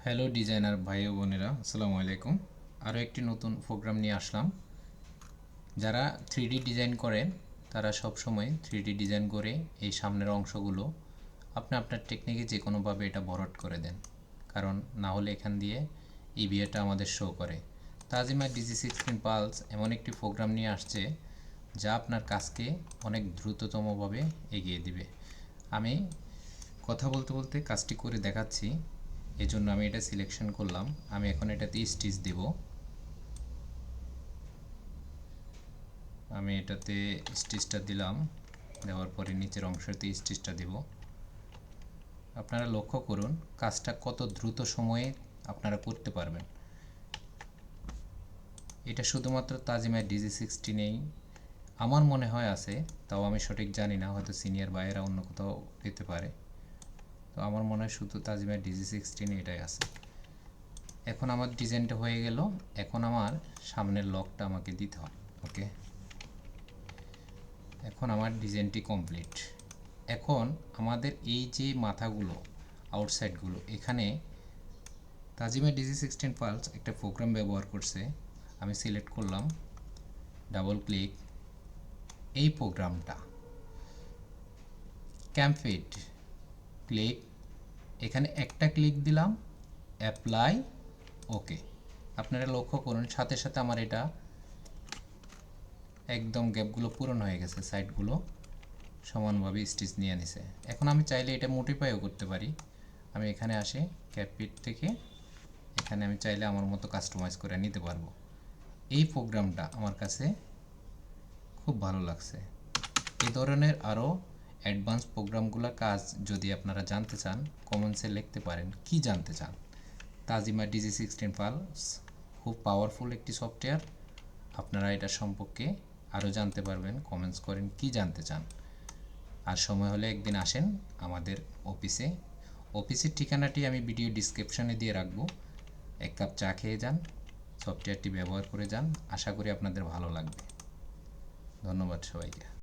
Hello designer ভাই ও বোনেরা, আসসালামু আলাইকুম। আরও একটি নতুন প্রোগ্রাম নিয়ে আসলাম। যারা 3D ডিজাইন করেন তারা সব সময় 3D ডিজাইন করে এই সামনের অংশগুলো আপনি আপনার টেকনিকে যে কোনোভাবে এটা ভরট করে দেন, কারণ না হলে এখান দিয়ে ইভিএটা আমাদের শো করে। তাজিমা DC16 পালস এমন একটি প্রোগ্রাম নিয়ে আসছে যা আপনার কাজকে অনেক দ্রুততমভাবে এগিয়ে দিবে। আমি কথা বলতে বলতে কাজটি করে দেখাচ্ছি, এজন্য আমি এটা সিলেকশন করলাম। আমি এখন এটাতে স্টিচ দেব। আমি এটাতে স্টিচটা দিলাম, দেওয়ার পরে নিচের অংশতে স্টিচটা দেব। আপনারা লক্ষ্য করুন কাজটা কত দ্রুত সময়ে আপনারা করতে পারবেন। এটা শুধুমাত্র তাজিমা DC16 আমার মনে হয় আছে, তাও আমি সঠিক জানি না, হয়তো সিনিয়র ভাইয়েরা অন্য কোথাও পেতে পারে। তো আমার মনে হয় শুধু তাজিমা DC16 এটাই আছে। এখন আমার ডিজাইনটা হয়ে গেল। এখন আমার সামনের লকটা আমাকে দিতে হবে। ওকে, এখন আমার ডিজাইনটি কমপ্লিট। এখন আমাদের এই যে মাথাগুলো, আউটসাইডগুলো, এখানে তাজিমা DC16 পালস একটা প্রোগ্রাম ব্যবহার করছে। আমি সিলেক্ট করলাম, ডাবল ক্লিক, এই প্রোগ্রামটা ক্যাম্পফিট ক্লিক, এখানে একটা ক্লিক দিলাম, অ্যাপ্লাই, ওকে। আপনারা লক্ষ্য করুন সাথে সাথে আমার এটা একদম গ্যাপগুলো পূরণ হয়ে গেছে, সাইডগুলো সমানভাবে স্টিচ নিয়ে নিছে। এখন আমি চাইলে এটা মোটিফাইও করতে পারি। আমি এখানে আসে ক্যাপফিট থেকে এখানে আমি চাইলে আমার মতো কাস্টমাইজ করে নিতে পারবো। এই প্রোগ্রামটা আমার কাছে খুব ভালো লাগছে। এই ধরনের আরও অ্যাডভান্স প্রোগ্রামগুলোর কাজ যদি আপনারা জানতে চান, কমেন্টসে লিখতে পারেন কি জানতে চান। তাজিমা DC16 পালস খুব পাওয়ারফুল একটি সফটওয়্যার। আপনারা এটা সম্পর্কে আরও জানতে পারবেন, কমেন্টস করেন কি জানতে চান। আর সময় হলে একদিন আসেন আমাদের অফিসে। অফিসের ঠিকানাটি আমি ভিডিও ডিসক্রিপশনে দিয়ে রাখবো। এক কাপ চা খেয়ে যান, সফটওয়্যারটি ব্যবহার করে যান। আশা করি আপনাদের ভালো লাগবে। ধন্যবাদ সবাইকে।